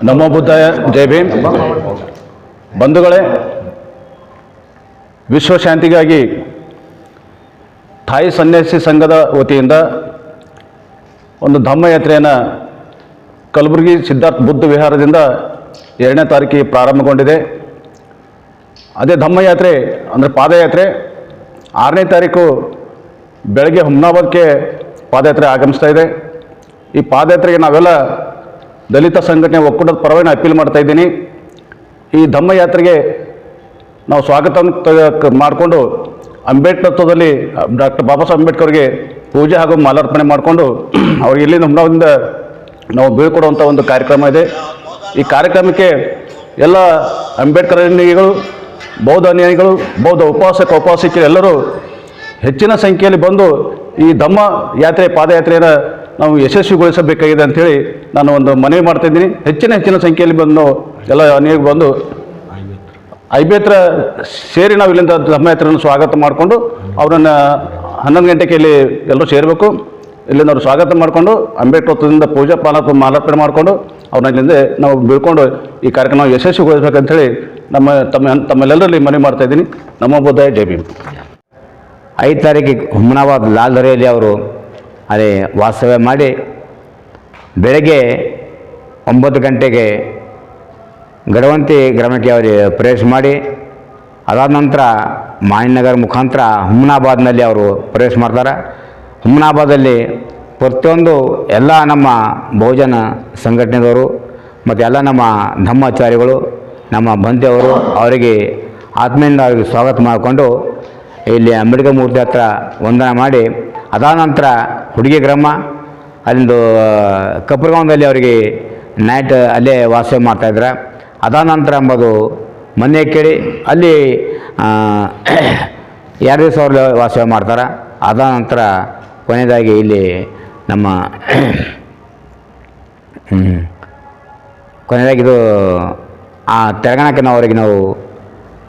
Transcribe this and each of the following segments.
ನಮೋ ಬುದ್ಧಾಯ, ಜೈ ಭೀಮ್. ಬಂಧುಗಳೇ, ವಿಶ್ವಶಾಂತಿಗಾಗಿ ಥಾಯಿ ಸನ್ಯಾಸಿ ಸಂಘದ ವತಿಯಿಂದ ಒಂದು ಧಮ್ಮಯಾತ್ರೆಯನ್ನು ಕಲಬುರಗಿ ಸಿದ್ಧಾರ್ಥ ಬುದ್ಧ ವಿಹಾರದಿಂದ 2ನೇ ತಾರೀಕಿಗೆ ಪ್ರಾರಂಭಗೊಂಡಿದೆ. ಅದೇ ಧಮ್ಮಯಾತ್ರೆ ಅಂದರೆ ಪಾದಯಾತ್ರೆ 6ನೇ ತಾರೀಕು ಬೆಳಗ್ಗೆ ಹುಮ್ನಾಬಾದ್ಗೆ ಪಾದಯಾತ್ರೆ ಆಗಮಿಸ್ತಾ ಇದೆ. ಈ ಪಾದಯಾತ್ರೆಗೆ ನಾವೆಲ್ಲ ದಲಿತ ಸಂಘಟನೆ ಒಕ್ಕೂಟದ ಪರವಾಗಿ ಅಪೀಲ್ ಮಾಡ್ತಾ ಇದ್ದೀನಿ. ಈ ಧಮ್ಮಯಾತ್ರೆಗೆ ನಾವು ಸ್ವಾಗತ ಮಾಡಿಕೊಂಡು ಅಂಬೇಡ್ಕರ್ತ್ವದಲ್ಲಿ ಡಾಕ್ಟರ್ ಬಾಬಾ ಸಾಹೇಬ್ ಅಂಬೇಡ್ಕರ್ಗೆ ಪೂಜೆ ಹಾಗೂ ಮಾಲಾರ್ಪಣೆ ಮಾಡಿಕೊಂಡು ಅವ್ರಿಗೆ ಇಲ್ಲಿಂದ ಹುಮ್ನಾಬಾದಿಂದ ನಾವು ಬೀಳ್ಕೊಡುವಂಥ ಒಂದು ಕಾರ್ಯಕ್ರಮ ಇದೆ. ಈ ಕಾರ್ಯಕ್ರಮಕ್ಕೆ ಎಲ್ಲ ಅಂಬೇಡ್ಕರ್ ಅನುಯಾಯಿಗಳು, ಬೌದ್ಧ ಅನುಯಾಯಿಗಳು, ಬೌದ್ಧ ಉಪವಾಸಿಕರು ಎಲ್ಲರೂ ಹೆಚ್ಚಿನ ಸಂಖ್ಯೆಯಲ್ಲಿ ಬಂದು ಈ ಧಮ್ಮ ಯಾತ್ರೆ ಪಾದಯಾತ್ರೆಯನ್ನು ನಾವು ಯಶಸ್ವಿಗೊಳಿಸಬೇಕಾಗಿದೆ ಅಂಥೇಳಿ ನಾನು ಒಂದು ಮನವಿ ಮಾಡ್ತಾಯಿದ್ದೀನಿ. ಹೆಚ್ಚಿನ ಸಂಖ್ಯೆಯಲ್ಲಿ ಬಂದು ಎಲ್ಲ ಅನುಯಾಯಿಗಳು ಬಂದು ಐಬೇತ್ರ ಸೇರಿ ನಾವು ಇಲ್ಲಿಂದ ಧಮ್ಮಯಾತ್ರೆಯನ್ನು ಸ್ವಾಗತ ಮಾಡಿಕೊಂಡು ಅವರನ್ನು 11 ಗಂಟೆಗೆ ಇಲ್ಲಿ ಎಲ್ಲರೂ ಸೇರಬೇಕು. ಇಲ್ಲಿಂದ ಅವರು ಸ್ವಾಗತ ಮಾಡಿಕೊಂಡು ಅಂಬೇಡ್ಕರ್ದಿಂದ ಪೂಜಾ ಮಾಲಾರ್ಪಣೆ ಮಾಡಿಕೊಂಡು ಅವ್ರನ್ನ ಇಲ್ಲಿಂದ ನಾವು ಬೀಳ್ಕೊಂಡು ಈ ಕಾರ್ಯಕ್ರಮ ಯಶಸ್ವಿಗೊಳಿಸಬೇಕಂತೇಳಿ ತಮ್ಮೆಲ್ಲರಲ್ಲಿ ಮನವಿ ಮಾಡ್ತಾಯಿದ್ದೀನಿ. ನಮೋ ಬುದ್ಧಾಯ, ಜೈ ಭೀಮ್. 5 ತಾರೀಕಿಗೆ ಹುಮ್ನಾಬಾದ್ ಲಾಲ್ ದೊರೆಯಲ್ಲಿ ಅವರು ಅಲ್ಲಿ ವಾಸ್ತವ್ಯ ಮಾಡಿ ಬೆಳಗ್ಗೆ 9 ಗಂಟೆಗೆ ಗಡವಂತಿ ಗ್ರಾಮಕ್ಕೆ ಅವರು ಪ್ರವೇಶ ಮಾಡಿ ಅದಾದ ನಂತರ ಮಾಯನಗರ ಮುಖಾಂತರ ಹುಮ್ನಾಬಾದ್ನಲ್ಲಿ ಅವರು ಪ್ರವೇಶ ಮಾಡ್ತಾರೆ. ಹುಮ್ನಾಬಾದಲ್ಲಿ ಪ್ರತಿಯೊಂದು ಎಲ್ಲ ನಮ್ಮ ಬಹುಜನ ಸಂಘಟನೆದವರು ಮತ್ತು ಎಲ್ಲ ನಮ್ಮ ಧಮ್ಮಾಚಾರ್ಯಗಳು, ನಮ್ಮ ಬಂಧುವರು ಅವರಿಗೆ ಆತ್ಮೀಯಿಂದ ಅವರಿಗೆ ಸ್ವಾಗತ ಮಾಡಿಕೊಂಡು ಇಲ್ಲಿ ಅಂಬೇಡ್ಕರ್ ಮೂರ್ತಿ ಹತ್ರ ವಂದನೆ ಮಾಡಿ ಅದಾದ ನಂತರ ಹುಡುಗಿ ಗ್ರಾಮ ಅಲ್ಲಿಂದು ಕಪ್ಪರಗಾಂವದಲ್ಲಿ ಅವರಿಗೆ ನೈಟ್ ಅಲ್ಲೇ ವಾಸ ಮಾಡ್ತಾಯಿದ್ರೆ. ಅದಾದ ನಂತರ ಎಂಬುದು ಮನೆ ಕೇಳಿ ಅಲ್ಲಿ 2 ದಿವಸ ಅವ್ರು ವಾಸ ಮಾಡ್ತಾರೆ. ಅದಾದ ನಂತರ ಕೊನೆಯದಾಗಿ ಇಲ್ಲಿ ನಮ್ಮ ಕೊನೆಯದಾಗಿ ಆ ತೆಲಂಗಾಣಕ್ಕೆ ಅವರಿಗೆ ನಾವು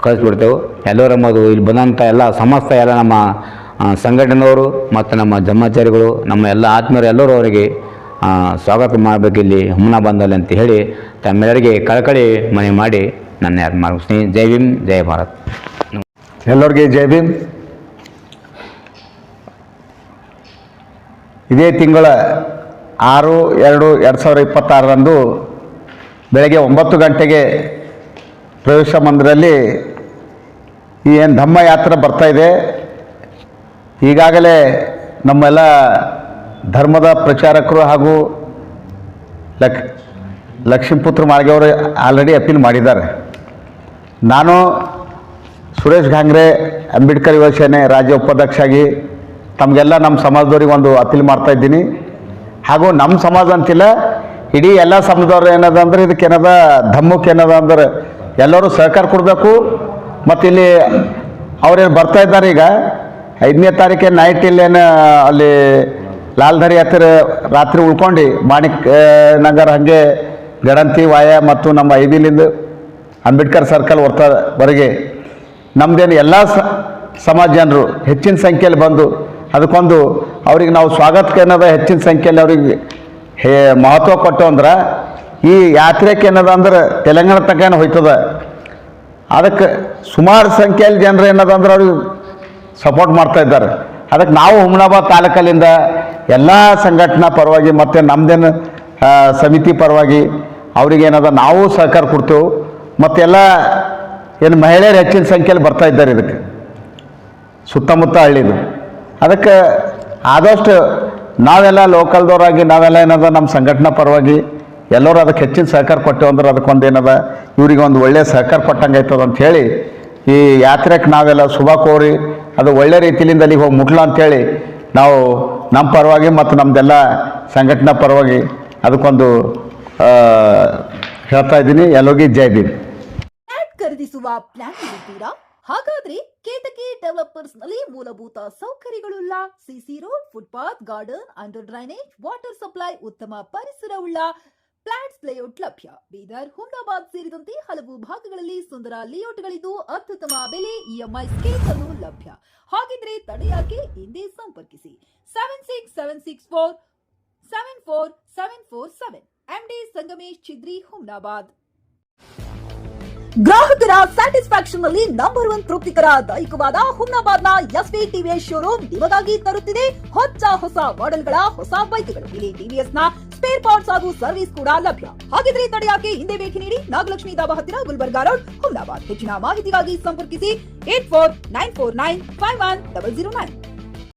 ಕಳಿಸ್ಬಿಡ್ತೇವೆ. ಎಲ್ಲರೂ ಎಂಬುದು ಇಲ್ಲಿ ಬಂದಂಥ ಎಲ್ಲ ಸಮಸ್ತ ಎಲ್ಲ ನಮ್ಮ ಸಂಘಟನೆಯವರು ಮತ್ತು ನಮ್ಮ ಧಮ್ಮಾಚಾರ್ಯಗಳು, ನಮ್ಮ ಎಲ್ಲ ಆತ್ಮೀಯರು ಎಲ್ಲರೂ ಅವರಿಗೆ ಸ್ವಾಗತ ಮಾಡಬೇಕು ಇಲ್ಲಿ ಹುಮ್ನಾಬಾದ್ನಲ್ಲಿ ಅಂತ ಹೇಳಿ ತಮ್ಮೆಲ್ಲರಿಗೆ ಕಳಕಳಿ ಮನವಿ ಮಾಡಿ ನನ್ನ ಯಾರು ಮಾಡಿಸ್ತೀನಿ. ಜೈ ಭೀಮ್, ಜೈ ಭಾರತ್. ಎಲ್ಲರಿಗೆ ಜೈ ಭೀಮ್. ಇದೇ ತಿಂಗಳ 6/2/2026 ಬೆಳಗ್ಗೆ 9 ಗಂಟೆಗೆ ಪ್ರವೇಶ ಮಂದಿರಲ್ಲಿ ಈ ಏನು ಧಮ್ಮಯಾತ್ರೆ ಬರ್ತಾಯಿದೆ. ಈಗಾಗಲೇ ನಮ್ಮೆಲ್ಲ ಧರ್ಮದ ಪ್ರಚಾರಕರು ಹಾಗೂ ಲಕ್ಷ್ಮೀಪುತ್ರ ಮಾಳ್ಗೆಯವರು ಆಲ್ರೆಡಿ ಅಪೀಲ್ ಮಾಡಿದ್ದಾರೆ. ನಾನು ಸುರೇಶ್ ಘಾಂಗ್ರೆ ಅಂಬೇಡ್ಕರ್ ಯುವ ಸೇನೆ ರಾಜ್ಯ ಉಪಾಧ್ಯಕ್ಷ ತಮಗೆಲ್ಲ ನಮ್ಮ ಸಮಾಜದವ್ರಿಗೆ ಒಂದು ಅಪೀಲ್ ಮಾಡ್ತಾಯಿದ್ದೀನಿ. ಹಾಗೂ ನಮ್ಮ ಸಮಾಜ ಅಂತಿಲ್ಲ, ಇಡೀ ಎಲ್ಲ ಸಮಾಜದವ್ರು ಏನದ ಅಂದ್ರೆ ಇದಕ್ಕೇನದ ಧಮ್ಮಕ್ಕೆ ಏನದ ಅಂದ್ರೆ ಎಲ್ಲರೂ ಸಹಕಾರ ಕೊಡಬೇಕು. ಮತ್ತು ಇಲ್ಲಿ ಅವ್ರೇನು ಬರ್ತಾಯಿದ್ದಾರೆ ಈಗ 5ನೇ ತಾರೀಕೆ ನೈಟ್ ಇಲ್ಲೇನು ಅಲ್ಲಿ ಲಾಲ್ಧರಿ ಹತ್ತಿರ ರಾತ್ರಿ ಉಳ್ಕೊಂಡು ಮಾಣಿಕ್ ನಗರ ಹಾಗೆ ಗಡಂತಿ ವಾಯ ಮತ್ತು ನಮ್ಮ ಐಬಿಲಿಂದ ಅಂಬೇಡ್ಕರ್ ಸರ್ಕಲ್ ವರೆಗೆ ನಮ್ಮದೇನು ಎಲ್ಲ ಸಮಾಜ ಜನರು ಹೆಚ್ಚಿನ ಸಂಖ್ಯೆಯಲ್ಲಿ ಬಂದು ಅದಕ್ಕೊಂದು ಅವ್ರಿಗೆ ನಾವು ಸ್ವಾಗತಕ್ಕೆ ಏನದ ಹೆಚ್ಚಿನ ಸಂಖ್ಯೆಯಲ್ಲಿ ಅವ್ರಿಗೆ ಮಹತ್ವ ಕೊಟ್ಟು ಅಂದ್ರೆ ಈ ಯಾತ್ರೆಗೆ ಏನದ ಅಂದ್ರೆ ತೆಲಂಗಾಣ ತನಕ ಹೋಯ್ತದ. ಅದಕ್ಕೆ ಸುಮಾರು ಸಂಖ್ಯೆಯಲ್ಲಿ ಜನರು ಏನದ ಅಂದ್ರೆ ಅವ್ರಿಗೆ ಸಪೋರ್ಟ್ ಮಾಡ್ತಾಯಿದ್ದಾರೆ. ಅದಕ್ಕೆ ನಾವು ಹುಮ್ನಾಬಾದ್ ತಾಲೂಕಲ್ಲಿಂದ ಎಲ್ಲ ಸಂಘಟನಾ ಪರವಾಗಿ ಮತ್ತು ನಮ್ಮದೇನು ಸಮಿತಿ ಪರವಾಗಿ ಅವ್ರಿಗೇನದ ನಾವು ಸಹಕಾರ ಕೊಡ್ತೇವೆ. ಮತ್ತೆಲ್ಲ ಏನು ಮಹಿಳೆಯರು ಹೆಚ್ಚಿನ ಸಂಖ್ಯೆಯಲ್ಲಿ ಬರ್ತಾಯಿದ್ದಾರೆ ಇದಕ್ಕೆ ಸುತ್ತಮುತ್ತ ಹಳ್ಳಿದು. ಅದಕ್ಕೆ ಆದಷ್ಟು ನಾವೆಲ್ಲ ಲೋಕಲ್ದವರಾಗಿ ನಾವೆಲ್ಲ ಏನದ ನಮ್ಮ ಸಂಘಟನಾ ಪರವಾಗಿ ಎಲ್ಲರೂ ಅದಕ್ಕೆ ಹೆಚ್ಚಿನ ಸಹಕಾರ ಕೊಟ್ಟೆವು ಅಂದ್ರೆ ಅದಕ್ಕೊಂದು ಏನದ ಇವರಿಗೆ ಒಂದು ಒಳ್ಳೆಯ ಸಹಕಾರ ಕೊಟ್ಟಂಗೆ ಆಯ್ತದ ಅಂಥೇಳಿ ಈ ಯಾತ್ರೆಗೆ ನಾವೆಲ್ಲ ಶುಭ ಕೋರಿ ಅದು ಒಳ್ಳೆ ರೀತಿಯಿಂದ ಅಲ್ಲಿಗೆ ಹೋಗಿ ಮುಟ್ಲ ಅಂಥೇಳಿ ನಾವು ನಮ್ಮ ಪರವಾಗಿ ಮತ್ತು ನಮ್ಮದೆಲ್ಲ ಸಂಘಟನಾ ಪರವಾಗಿ ಅದಕ್ಕೊಂದು ಹೇಳ್ತಾ ಇದ್ದೀನಿ. ಎಲ್ಲರಿಗೂ ಜೈ ಭೀಮ್. ಖರೀದಿಸುವ ಪ್ಲಾನ್ ಇದ್ದೀರಾ? ಹಾಗಾದ್ರೆ ಕೇತಕಿ ಡೆವಲಪರ್ಸ್ ನಲ್ಲಿ ಮೂಲಭೂತ ಸೌಕರ್ಯಗಳುಳ್ಳ CC road, footpath, garden, under drainage, water supply, ಉತ್ತಮ ಪರಿಸರವುಳ್ಳ ಫ್ಲಾಟ್ಸ್ ಲೇಔಟ್ ಲಭ್ಯ. ಬೀದರ್, ಹುಮ್ನಾಬಾದ್ ಸೇರಿದಂತೆ ಹಲವು ಭಾಗಗಳಲ್ಲಿ ಸುಂದರ ಲೇಔಟ್ಗಳಿದ್ದು ಅತ್ಯುತ್ತಮ ಬೆಲೆ, ಇಎಂಐ ಸ್ಕೀಮ್ಸ್ ಅನ್ನು ಲಭ್ಯ. ಹಾಗಿದ್ರೆ ತಡೆಯಾಕೆ ಹಿಂದೆ ಸಂಪರ್ಕಿಸಿ 767647 74747. MD ಸಂಗಮೇಶ್ ಚಿದ್ರಿ, ಹುಮ್ನಾಬಾದ್. ಗ್ರಾಹಕರ ಸ್ಯಾಟಿಸ್ಫ್ಯಾಕ್ಷನ್ ನಲ್ಲಿ ನಂಬರ್ 1 ತೃಪ್ತಿಕರ ದೈಹಿಕವಾದ ಹುಮ್ನಾಬಾದ್ನ ಎಸ್ವಿ ಟಿವಿಎಸ್ ಶೋರೂಮ್ ನಿಮಗಾಗಿ ತರುತ್ತಿದೆ ಹೊಸ ಮಾಡೆಲ್ಗಳ ಹೊಸ ಬೈಕ್ಗಳು. ಇಲ್ಲಿ ಟಿವಿಎಸ್ ನ ಸ್ಪೇರ್ ಪಾರ್ಟ್ಸ್ ಹಾಗೂ ಸರ್ವಿಸ್ ಕೂಡ ಲಭ್ಯ. ಹಾಗಿದ್ರೆ ತಡೆಯಾಕೆ ಹಿಂದೆ ಭೇಟಿ ನೀಡಿ. ನಾಗಲಕ್ಷ್ಮಿ ದಾಬಾ ಹತ್ತಿರ, ಗುಲ್ಬರ್ಗಾ ರೋಡ್, ಹುಮ್ನಾಬಾದ್. ಹೆಚ್ಚಿನ ಮಾಹಿತಿಗಾಗಿ ಸಂಪರ್ಕಿಸಿ 8494951009.